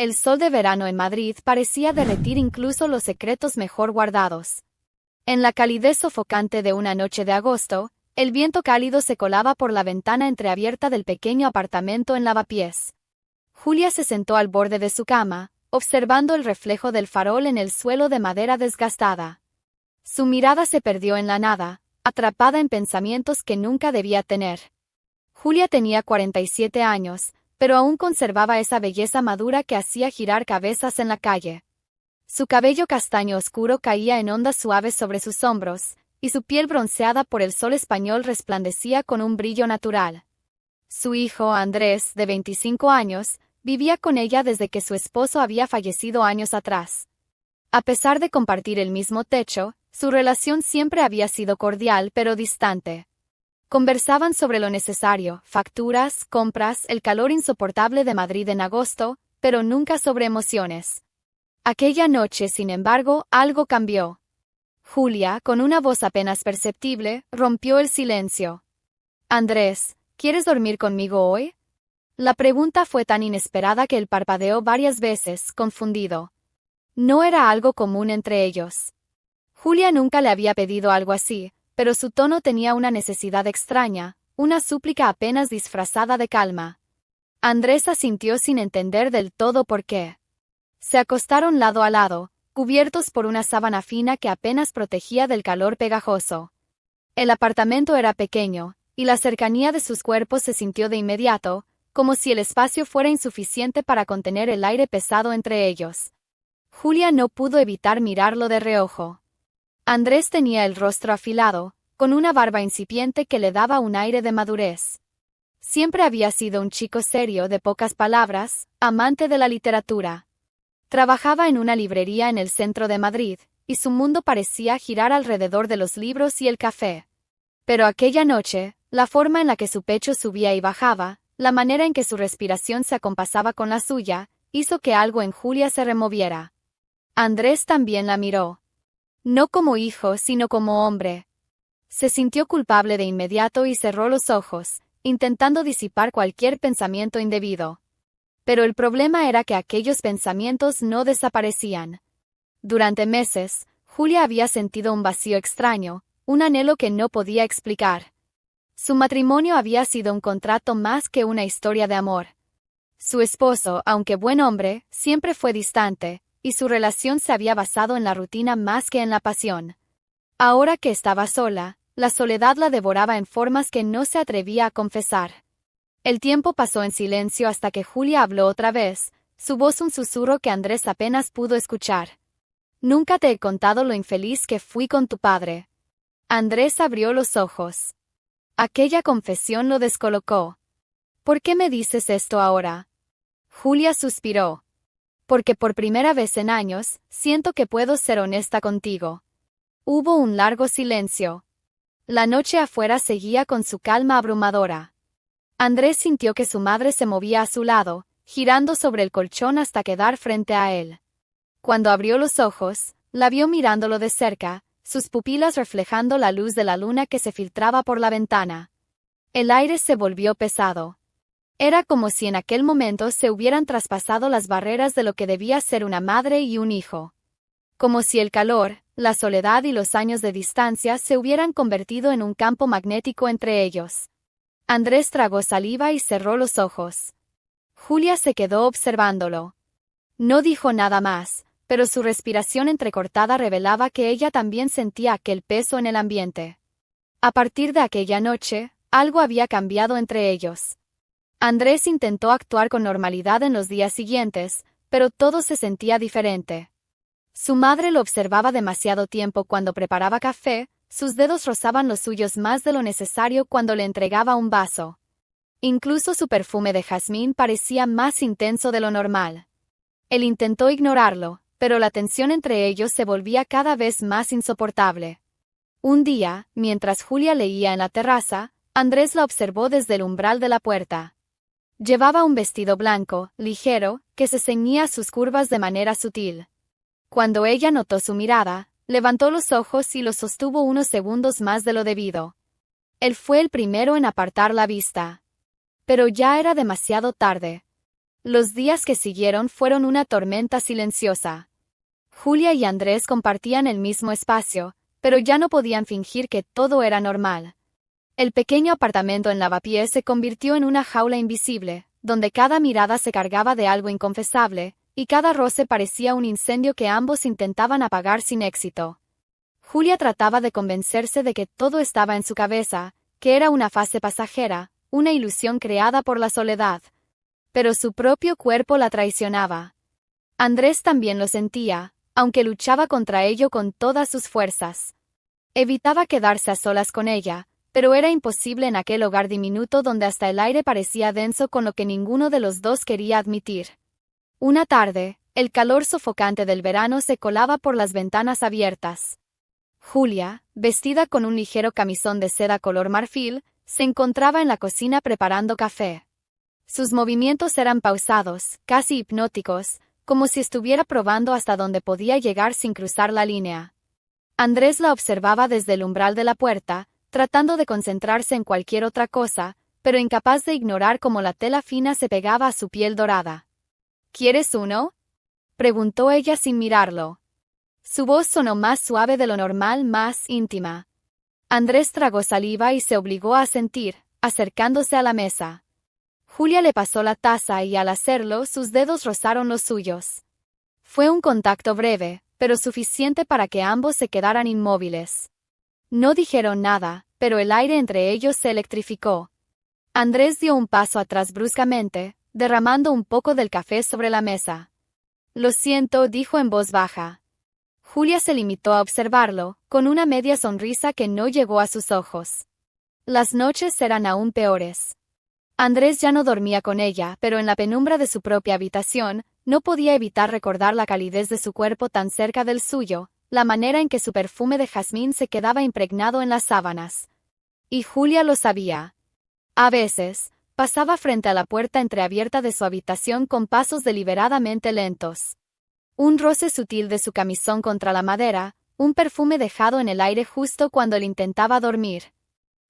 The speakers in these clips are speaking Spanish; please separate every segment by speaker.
Speaker 1: El sol de verano en Madrid parecía derretir incluso los secretos mejor guardados. En la calidez sofocante de una noche de agosto, el viento cálido se colaba por la ventana entreabierta del pequeño apartamento en Lavapiés. Julia se sentó al borde de su cama, observando el reflejo del farol en el suelo de madera desgastada. Su mirada se perdió en la nada, atrapada en pensamientos que nunca debía tener. Julia tenía 47 años, pero aún conservaba esa belleza madura que hacía girar cabezas en la calle. Su cabello castaño oscuro caía en ondas suaves sobre sus hombros, y su piel bronceada por el sol español resplandecía con un brillo natural. Su hijo, Andrés, de 25 años, vivía con ella desde que su esposo había fallecido años atrás. A pesar de compartir el mismo techo, su relación siempre había sido cordial pero distante. Conversaban sobre lo necesario, facturas, compras, el calor insoportable de Madrid en agosto, pero nunca sobre emociones. Aquella noche, sin embargo, algo cambió. Julia, con una voz apenas perceptible, rompió el silencio. «Andrés, ¿quieres dormir conmigo hoy?» La pregunta fue tan inesperada que él parpadeó varias veces, confundido. No era algo común entre ellos. Julia nunca le había pedido algo así, pero su tono tenía una necesidad extraña, una súplica apenas disfrazada de calma. Andrés asintió sin entender del todo por qué. Se acostaron lado a lado, cubiertos por una sábana fina que apenas protegía del calor pegajoso. El apartamento era pequeño, y la cercanía de sus cuerpos se sintió de inmediato, como si el espacio fuera insuficiente para contener el aire pesado entre ellos. Julia no pudo evitar mirarlo de reojo. Andrés tenía el rostro afilado, con una barba incipiente que le daba un aire de madurez. Siempre había sido un chico serio de pocas palabras, amante de la literatura. Trabajaba en una librería en el centro de Madrid, y su mundo parecía girar alrededor de los libros y el café. Pero aquella noche, la forma en la que su pecho subía y bajaba, la manera en que su respiración se acompasaba con la suya, hizo que algo en Julia se removiera. Andrés también la miró. No como hijo, sino como hombre. Se sintió culpable de inmediato y cerró los ojos, intentando disipar cualquier pensamiento indebido. Pero el problema era que aquellos pensamientos no desaparecían. Durante meses, Julia había sentido un vacío extraño, un anhelo que no podía explicar. Su matrimonio había sido un contrato más que una historia de amor. Su esposo, aunque buen hombre, siempre fue distante, y su relación se había basado en la rutina más que en la pasión. Ahora que estaba sola, la soledad la devoraba en formas que no se atrevía a confesar. El tiempo pasó en silencio hasta que Julia habló otra vez, su voz un susurro que Andrés apenas pudo escuchar. «Nunca te he contado lo infeliz que fui con tu padre». Andrés abrió los ojos. Aquella confesión lo descolocó. «¿Por qué me dices esto ahora?» Julia suspiró. «Porque por primera vez en años, siento que puedo ser honesta contigo». Hubo un largo silencio. La noche afuera seguía con su calma abrumadora. Andrés sintió que su madre se movía a su lado, girando sobre el colchón hasta quedar frente a él. Cuando abrió los ojos, la vio mirándolo de cerca, sus pupilas reflejando la luz de la luna que se filtraba por la ventana. El aire se volvió pesado. Era como si en aquel momento se hubieran traspasado las barreras de lo que debía ser una madre y un hijo. Como si el calor, la soledad y los años de distancia se hubieran convertido en un campo magnético entre ellos. Andrés tragó saliva y cerró los ojos. Julia se quedó observándolo. No dijo nada más, pero su respiración entrecortada revelaba que ella también sentía aquel peso en el ambiente. A partir de aquella noche, algo había cambiado entre ellos. Andrés intentó actuar con normalidad en los días siguientes, pero todo se sentía diferente. Su madre lo observaba demasiado tiempo cuando preparaba café, sus dedos rozaban los suyos más de lo necesario cuando le entregaba un vaso. Incluso su perfume de jazmín parecía más intenso de lo normal. Él intentó ignorarlo, pero la tensión entre ellos se volvía cada vez más insoportable. Un día, mientras Julia leía en la terraza, Andrés la observó desde el umbral de la puerta. Llevaba un vestido blanco, ligero, que se ceñía a sus curvas de manera sutil. Cuando ella notó su mirada, levantó los ojos y los sostuvo unos segundos más de lo debido. Él fue el primero en apartar la vista. Pero ya era demasiado tarde. Los días que siguieron fueron una tormenta silenciosa. Julia y Andrés compartían el mismo espacio, pero ya no podían fingir que todo era normal. El pequeño apartamento en Lavapiés se convirtió en una jaula invisible, donde cada mirada se cargaba de algo inconfesable, y cada roce parecía un incendio que ambos intentaban apagar sin éxito. Julia trataba de convencerse de que todo estaba en su cabeza, que era una fase pasajera, una ilusión creada por la soledad. Pero su propio cuerpo la traicionaba. Andrés también lo sentía, aunque luchaba contra ello con todas sus fuerzas. Evitaba quedarse a solas con ella, pero era imposible en aquel hogar diminuto donde hasta el aire parecía denso con lo que ninguno de los dos quería admitir. Una tarde, el calor sofocante del verano se colaba por las ventanas abiertas. Julia, vestida con un ligero camisón de seda color marfil, se encontraba en la cocina preparando café. Sus movimientos eran pausados, casi hipnóticos, como si estuviera probando hasta dónde podía llegar sin cruzar la línea. Andrés la observaba desde el umbral de la puerta, tratando de concentrarse en cualquier otra cosa, pero incapaz de ignorar cómo la tela fina se pegaba a su piel dorada. ¿Quieres uno?, preguntó ella sin mirarlo. Su voz sonó más suave de lo normal, más íntima. Andrés tragó saliva y se obligó a asentir, acercándose a la mesa. Julia le pasó la taza y al hacerlo sus dedos rozaron los suyos. Fue un contacto breve, pero suficiente para que ambos se quedaran inmóviles. No dijeron nada, pero el aire entre ellos se electrificó. Andrés dio un paso atrás bruscamente, derramando un poco del café sobre la mesa. Lo siento, dijo en voz baja. Julia se limitó a observarlo, con una media sonrisa que no llegó a sus ojos. Las noches eran aún peores. Andrés ya no dormía con ella, pero en la penumbra de su propia habitación, no podía evitar recordar la calidez de su cuerpo tan cerca del suyo, la manera en que su perfume de jazmín se quedaba impregnado en las sábanas. Y Julia lo sabía. A veces, pasaba frente a la puerta entreabierta de su habitación con pasos deliberadamente lentos. Un roce sutil de su camisón contra la madera, un perfume dejado en el aire justo cuando él intentaba dormir.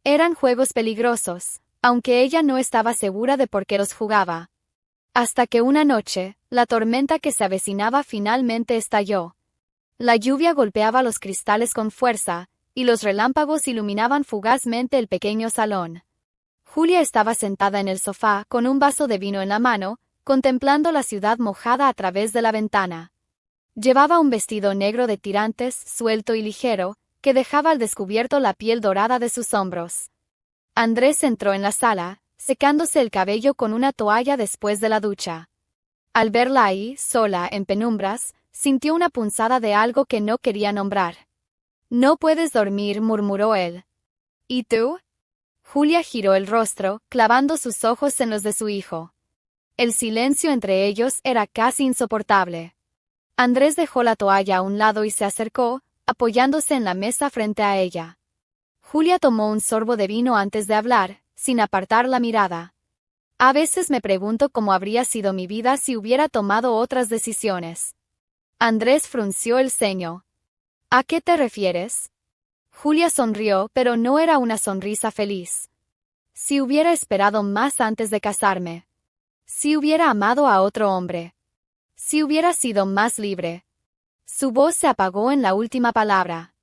Speaker 1: Eran juegos peligrosos, aunque ella no estaba segura de por qué los jugaba. Hasta que una noche, la tormenta que se avecinaba finalmente estalló. La lluvia golpeaba los cristales con fuerza, y los relámpagos iluminaban fugazmente el pequeño salón. Julia estaba sentada en el sofá con un vaso de vino en la mano, contemplando la ciudad mojada a través de la ventana. Llevaba un vestido negro de tirantes, suelto y ligero, que dejaba al descubierto la piel dorada de sus hombros. Andrés entró en la sala, secándose el cabello con una toalla después de la ducha. Al verla ahí, sola, en penumbras, sintió una punzada de algo que no quería nombrar. «No puedes dormir», murmuró él. «¿Y tú?». Julia giró el rostro, clavando sus ojos en los de su hijo. El silencio entre ellos era casi insoportable. Andrés dejó la toalla a un lado y se acercó, apoyándose en la mesa frente a ella. Julia tomó un sorbo de vino antes de hablar, sin apartar la mirada. «A veces me pregunto cómo habría sido mi vida si hubiera tomado otras decisiones». Andrés frunció el ceño. «¿A qué te refieres?». Julia sonrió, pero no era una sonrisa feliz. «Si hubiera esperado más antes de casarme. Si hubiera amado a otro hombre. Si hubiera sido más libre». Su voz se apagó en la última palabra.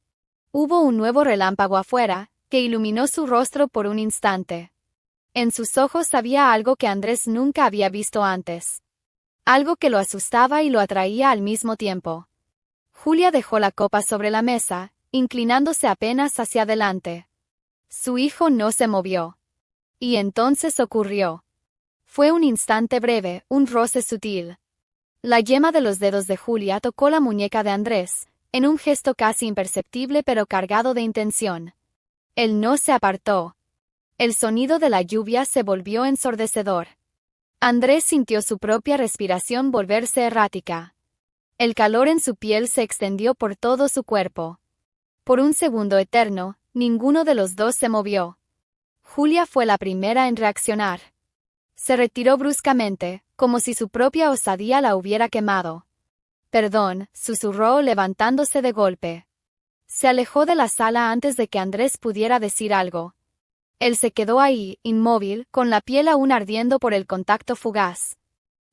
Speaker 1: Hubo un nuevo relámpago afuera, que iluminó su rostro por un instante. En sus ojos había algo que Andrés nunca había visto antes. Algo que lo asustaba y lo atraía al mismo tiempo. Julia dejó la copa sobre la mesa, inclinándose apenas hacia adelante. Su hijo no se movió. Y entonces ocurrió. Fue un instante breve, un roce sutil. La yema de los dedos de Julia tocó la muñeca de Andrés, en un gesto casi imperceptible pero cargado de intención. Él no se apartó. El sonido de la lluvia se volvió ensordecedor. Andrés sintió su propia respiración volverse errática. El calor en su piel se extendió por todo su cuerpo. Por un segundo eterno, ninguno de los dos se movió. Julia fue la primera en reaccionar. Se retiró bruscamente, como si su propia osadía la hubiera quemado. «Perdón», susurró levantándose de golpe. Se alejó de la sala antes de que Andrés pudiera decir algo. Él se quedó ahí, inmóvil, con la piel aún ardiendo por el contacto fugaz.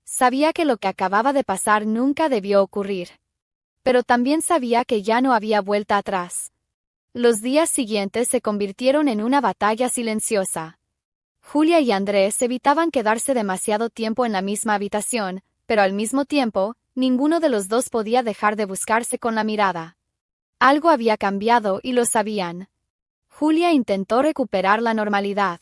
Speaker 1: Sabía que lo que acababa de pasar nunca debió ocurrir. Pero también sabía que ya no había vuelta atrás. Los días siguientes se convirtieron en una batalla silenciosa. Julia y Andrés evitaban quedarse demasiado tiempo en la misma habitación, pero al mismo tiempo, ninguno de los dos podía dejar de buscarse con la mirada. Algo había cambiado y lo sabían. Julia intentó recuperar la normalidad.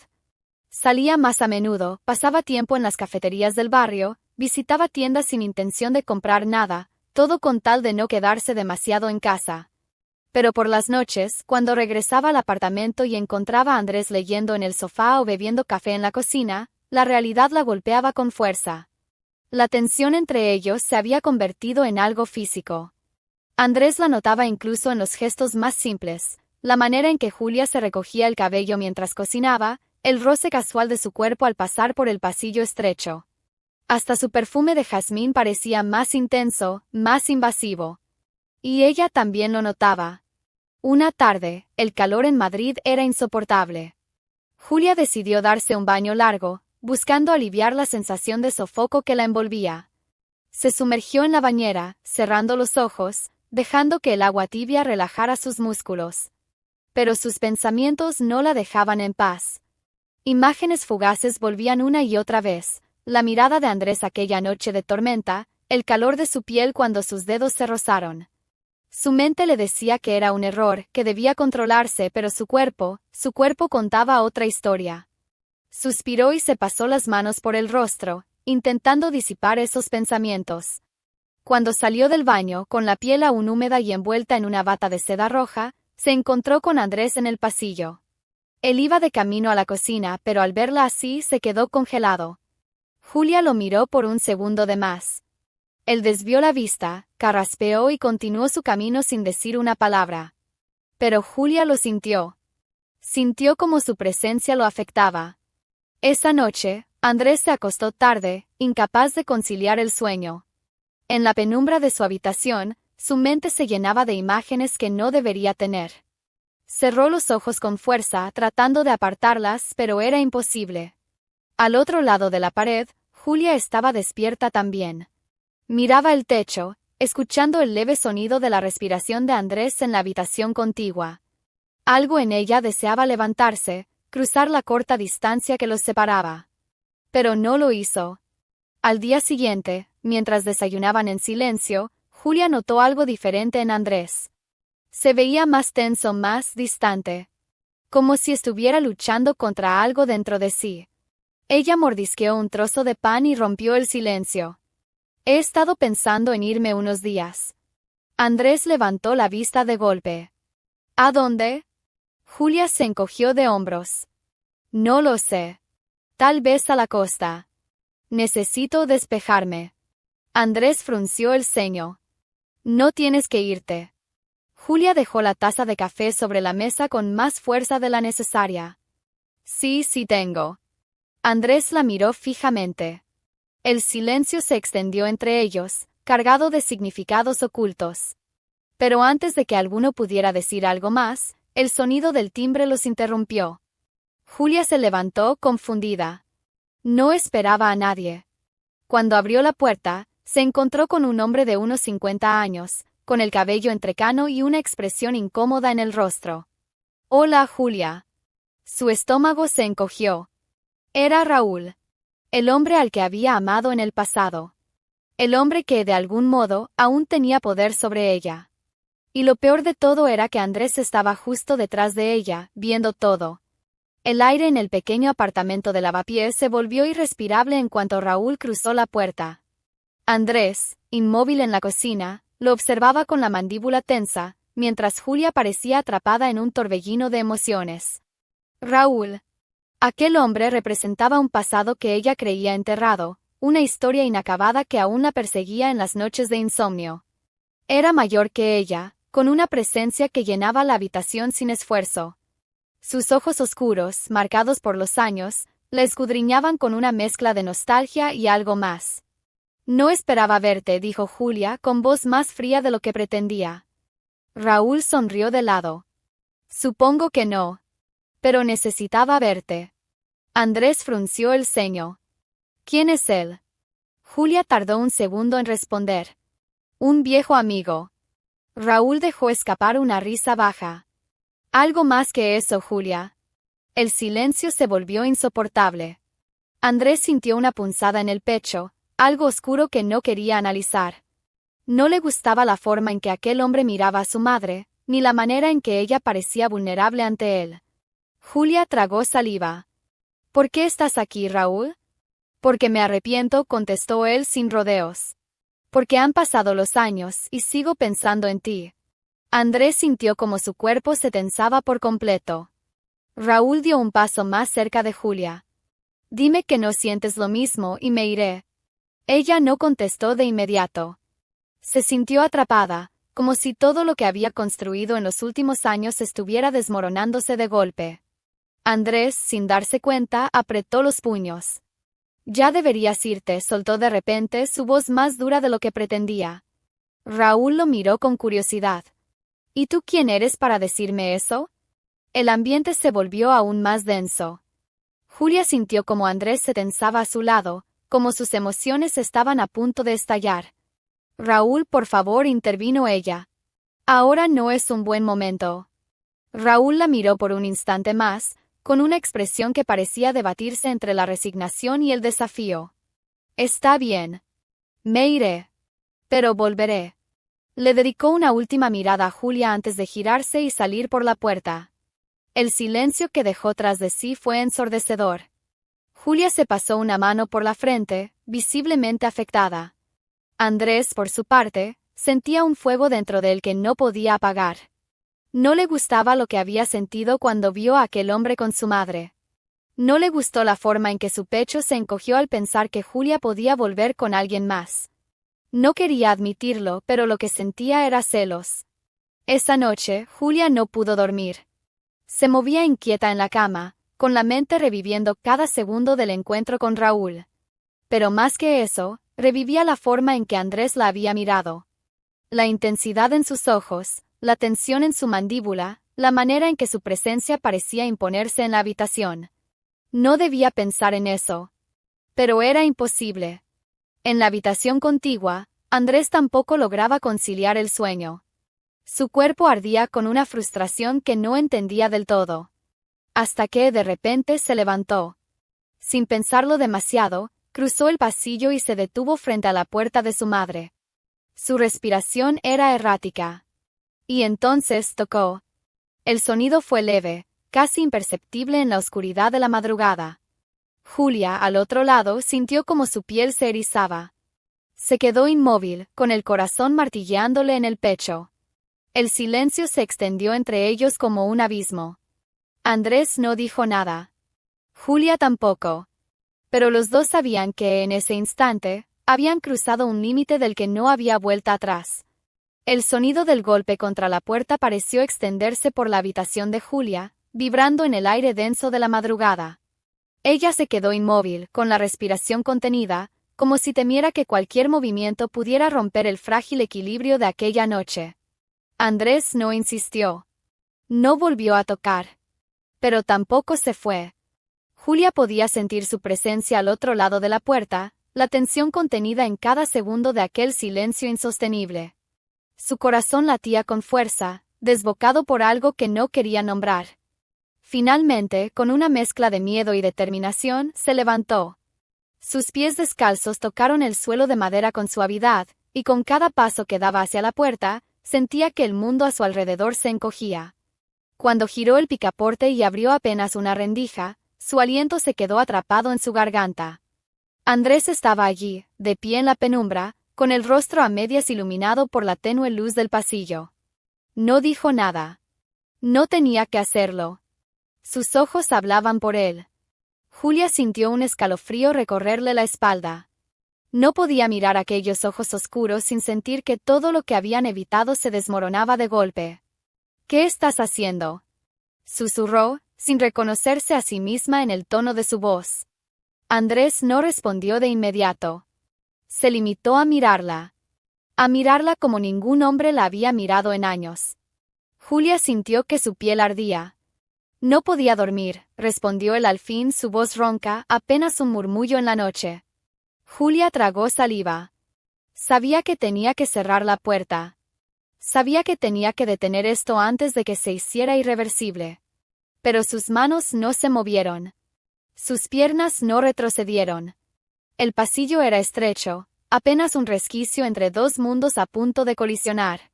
Speaker 1: Salía más a menudo, pasaba tiempo en las cafeterías del barrio, visitaba tiendas sin intención de comprar nada, todo con tal de no quedarse demasiado en casa. Pero por las noches, cuando regresaba al apartamento y encontraba a Andrés leyendo en el sofá o bebiendo café en la cocina, la realidad la golpeaba con fuerza. La tensión entre ellos se había convertido en algo físico. Andrés la notaba incluso en los gestos más simples, la manera en que Julia se recogía el cabello mientras cocinaba, el roce casual de su cuerpo al pasar por el pasillo estrecho. Hasta su perfume de jazmín parecía más intenso, más invasivo. Y ella también lo notaba. Una tarde, el calor en Madrid era insoportable. Julia decidió darse un baño largo, buscando aliviar la sensación de sofoco que la envolvía. Se sumergió en la bañera, cerrando los ojos, dejando que el agua tibia relajara sus músculos. Pero sus pensamientos no la dejaban en paz. Imágenes fugaces volvían una y otra vez, la mirada de Andrés aquella noche de tormenta, el calor de su piel cuando sus dedos se rozaron. Su mente le decía que era un error, que debía controlarse, pero su cuerpo contaba otra historia. Suspiró y se pasó las manos por el rostro, intentando disipar esos pensamientos. Cuando salió del baño, con la piel aún húmeda y envuelta en una bata de seda roja, se encontró con Andrés en el pasillo. Él iba de camino a la cocina, pero al verla así se quedó congelado. Julia lo miró por un segundo de más. Él desvió la vista, carraspeó y continuó su camino sin decir una palabra. Pero Julia lo sintió. Sintió como su presencia lo afectaba. Esa noche, Andrés se acostó tarde, incapaz de conciliar el sueño. En la penumbra de su habitación, su mente se llenaba de imágenes que no debería tener. Cerró los ojos con fuerza, tratando de apartarlas, pero era imposible. Al otro lado de la pared, Julia estaba despierta también. Miraba el techo, escuchando el leve sonido de la respiración de Andrés en la habitación contigua. Algo en ella deseaba levantarse, cruzar la corta distancia que los separaba. Pero no lo hizo. Al día siguiente, mientras desayunaban en silencio, Julia notó algo diferente en Andrés. Se veía más tenso, más distante. Como si estuviera luchando contra algo dentro de sí. Ella mordisqueó un trozo de pan y rompió el silencio. He estado pensando en irme unos días. Andrés levantó la vista de golpe. ¿A dónde? Julia se encogió de hombros. No lo sé. Tal vez a la costa. Necesito despejarme. Andrés frunció el ceño. No tienes que irte. Julia dejó la taza de café sobre la mesa con más fuerza de la necesaria. Sí tengo. Andrés la miró fijamente. El silencio se extendió entre ellos, cargado de significados ocultos. Pero antes de que alguno pudiera decir algo más, el sonido del timbre los interrumpió. Julia se levantó, confundida. No esperaba a nadie. Cuando abrió la puerta, se encontró con un hombre de unos 50 años, con el cabello entrecano y una expresión incómoda en el rostro. Hola, Julia. Su estómago se encogió. Era Raúl. El hombre al que había amado en el pasado. El hombre que, de algún modo, aún tenía poder sobre ella. Y lo peor de todo era que Andrés estaba justo detrás de ella, viendo todo. El aire en el pequeño apartamento de lavapiés se volvió irrespirable en cuanto Raúl cruzó la puerta. Andrés, inmóvil en la cocina, lo observaba con la mandíbula tensa, mientras Julia parecía atrapada en un torbellino de emociones. Raúl. Aquel hombre representaba un pasado que ella creía enterrado, una historia inacabada que aún la perseguía en las noches de insomnio. Era mayor que ella, con una presencia que llenaba la habitación sin esfuerzo. Sus ojos oscuros, marcados por los años, la escudriñaban con una mezcla de nostalgia y algo más. No esperaba verte, dijo Julia, con voz más fría de lo que pretendía. Raúl sonrió de lado. Supongo que no. Pero necesitaba verte. Andrés frunció el ceño. ¿Quién es él? Julia tardó un segundo en responder. Un viejo amigo. Raúl dejó escapar una risa baja. Algo más que eso, Julia. El silencio se volvió insoportable. Andrés sintió una punzada en el pecho, algo oscuro que no quería analizar. No le gustaba la forma en que aquel hombre miraba a su madre, ni la manera en que ella parecía vulnerable ante él. Julia tragó saliva. ¿Por qué estás aquí, Raúl? Porque me arrepiento, contestó él sin rodeos. Porque han pasado los años y sigo pensando en ti. Andrés sintió como su cuerpo se tensaba por completo. Raúl dio un paso más cerca de Julia. Dime que no sientes lo mismo y me iré. Ella no contestó de inmediato. Se sintió atrapada, como si todo lo que había construido en los últimos años estuviera desmoronándose de golpe. Andrés, sin darse cuenta, apretó los puños. Ya deberías irte, soltó de repente, su voz más dura de lo que pretendía. Raúl lo miró con curiosidad. ¿Y tú quién eres para decirme eso? El ambiente se volvió aún más denso. Julia sintió como Andrés se tensaba a su lado, como sus emociones estaban a punto de estallar. Raúl, por favor, intervino ella. Ahora no es un buen momento. Raúl la miró por un instante más, con una expresión que parecía debatirse entre la resignación y el desafío. Está bien. Me iré. Pero volveré. Le dedicó una última mirada a Julia antes de girarse y salir por la puerta. El silencio que dejó tras de sí fue ensordecedor. Julia se pasó una mano por la frente, visiblemente afectada. Andrés, por su parte, sentía un fuego dentro de él que no podía apagar. No le gustaba lo que había sentido cuando vio a aquel hombre con su madre. No le gustó la forma en que su pecho se encogió al pensar que Julia podía volver con alguien más. No quería admitirlo, pero lo que sentía era celos. Esa noche, Julia no pudo dormir. Se movía inquieta en la cama, con la mente reviviendo cada segundo del encuentro con Raúl. Pero más que eso, revivía la forma en que Andrés la había mirado. La intensidad en sus ojos, la tensión en su mandíbula, la manera en que su presencia parecía imponerse en la habitación. No debía pensar en eso. Pero era imposible. En la habitación contigua, Andrés tampoco lograba conciliar el sueño. Su cuerpo ardía con una frustración que no entendía del todo. Hasta que, de repente, se levantó. Sin pensarlo demasiado, cruzó el pasillo y se detuvo frente a la puerta de su madre. Su respiración era errática. Y entonces tocó. El sonido fue leve, casi imperceptible en la oscuridad de la madrugada. Julia, al otro lado, sintió como su piel se erizaba. Se quedó inmóvil, con el corazón martilleándole en el pecho. El silencio se extendió entre ellos como un abismo. Andrés no dijo nada. Julia tampoco. Pero los dos sabían que, en ese instante, habían cruzado un límite del que no había vuelta atrás. El sonido del golpe contra la puerta pareció extenderse por la habitación de Julia, vibrando en el aire denso de la madrugada. Ella se quedó inmóvil, con la respiración contenida, como si temiera que cualquier movimiento pudiera romper el frágil equilibrio de aquella noche. Andrés no insistió. No volvió a tocar. Pero tampoco se fue. Julia podía sentir su presencia al otro lado de la puerta, la tensión contenida en cada segundo de aquel silencio insostenible. Su corazón latía con fuerza, desbocado por algo que no quería nombrar. Finalmente, con una mezcla de miedo y determinación, se levantó. Sus pies descalzos tocaron el suelo de madera con suavidad, y con cada paso que daba hacia la puerta, sentía que el mundo a su alrededor se encogía. Cuando giró el picaporte y abrió apenas una rendija, su aliento se quedó atrapado en su garganta. Andrés estaba allí, de pie en la penumbra, con el rostro a medias iluminado por la tenue luz del pasillo. No dijo nada. No tenía que hacerlo. Sus ojos hablaban por él. Julia sintió un escalofrío recorrerle la espalda. No podía mirar aquellos ojos oscuros sin sentir que todo lo que habían evitado se desmoronaba de golpe. ¿Qué estás haciendo?, susurró, sin reconocerse a sí misma en el tono de su voz. Andrés no respondió de inmediato. Se limitó a mirarla. A mirarla como ningún hombre la había mirado en años. Julia sintió que su piel ardía. No podía dormir, respondió él al fin, su voz ronca, apenas un murmullo en la noche. Julia tragó saliva. Sabía que tenía que cerrar la puerta. Sabía que tenía que detener esto antes de que se hiciera irreversible. Pero sus manos no se movieron. Sus piernas no retrocedieron. El pasillo era estrecho, apenas un resquicio entre dos mundos a punto de colisionar.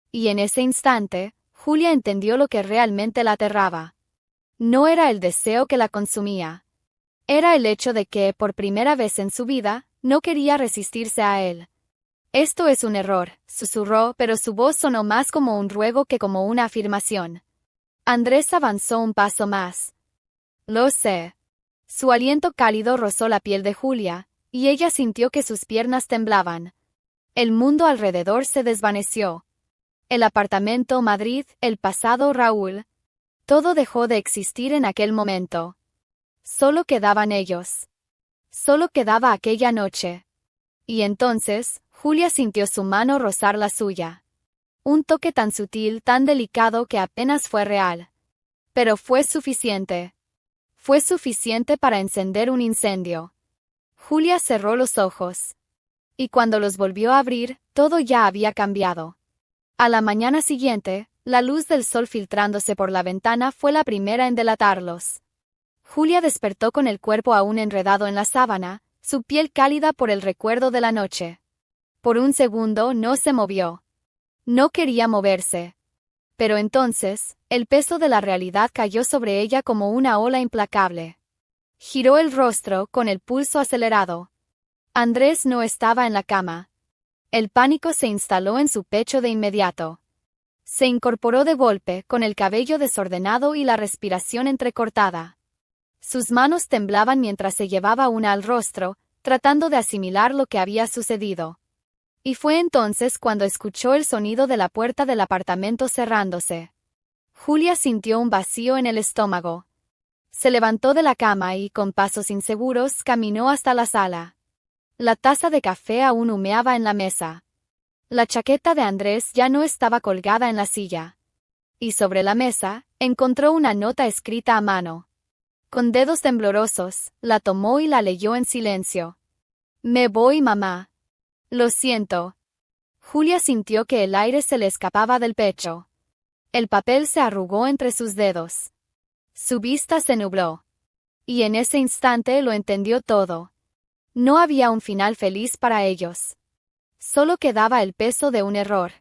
Speaker 1: Y en ese instante, Julia entendió lo que realmente la aterraba. No era el deseo que la consumía. Era el hecho de que, por primera vez en su vida, no quería resistirse a él. Esto es un error, susurró, pero su voz sonó más como un ruego que como una afirmación. Andrés avanzó un paso más. Lo sé. Su aliento cálido rozó la piel de Julia, y ella sintió que sus piernas temblaban. El mundo alrededor se desvaneció. El apartamento, Madrid, el pasado, Raúl. Todo dejó de existir en aquel momento. Solo quedaban ellos. Solo quedaba aquella noche. Y entonces, Julia sintió su mano rozar la suya. Un toque tan sutil, tan delicado que apenas fue real. Pero fue suficiente. Fue suficiente para encender un incendio. Julia cerró los ojos. Y cuando los volvió a abrir, todo ya había cambiado. A la mañana siguiente, la luz del sol filtrándose por la ventana fue la primera en delatarlos. Julia despertó con el cuerpo aún enredado en la sábana, su piel cálida por el recuerdo de la noche. Por un segundo no se movió. No quería moverse. Pero entonces, el peso de la realidad cayó sobre ella como una ola implacable. Giró el rostro con el pulso acelerado. Andrés no estaba en la cama. El pánico se instaló en su pecho de inmediato. Se incorporó de golpe, con el cabello desordenado y la respiración entrecortada. Sus manos temblaban mientras se llevaba una al rostro, tratando de asimilar lo que había sucedido. Y fue entonces cuando escuchó el sonido de la puerta del apartamento cerrándose. Julia sintió un vacío en el estómago. Se levantó de la cama y, con pasos inseguros, caminó hasta la sala. La taza de café aún humeaba en la mesa. La chaqueta de Andrés ya no estaba colgada en la silla. Y sobre la mesa, encontró una nota escrita a mano. Con dedos temblorosos, la tomó y la leyó en silencio. Me voy, mamá. Lo siento. Julia sintió que el aire se le escapaba del pecho. El papel se arrugó entre sus dedos. Su vista se nubló. Y en ese instante lo entendió todo. No había un final feliz para ellos. Solo quedaba el peso de un error.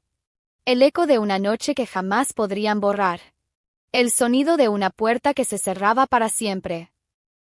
Speaker 1: El eco de una noche que jamás podrían borrar. El sonido de una puerta que se cerraba para siempre.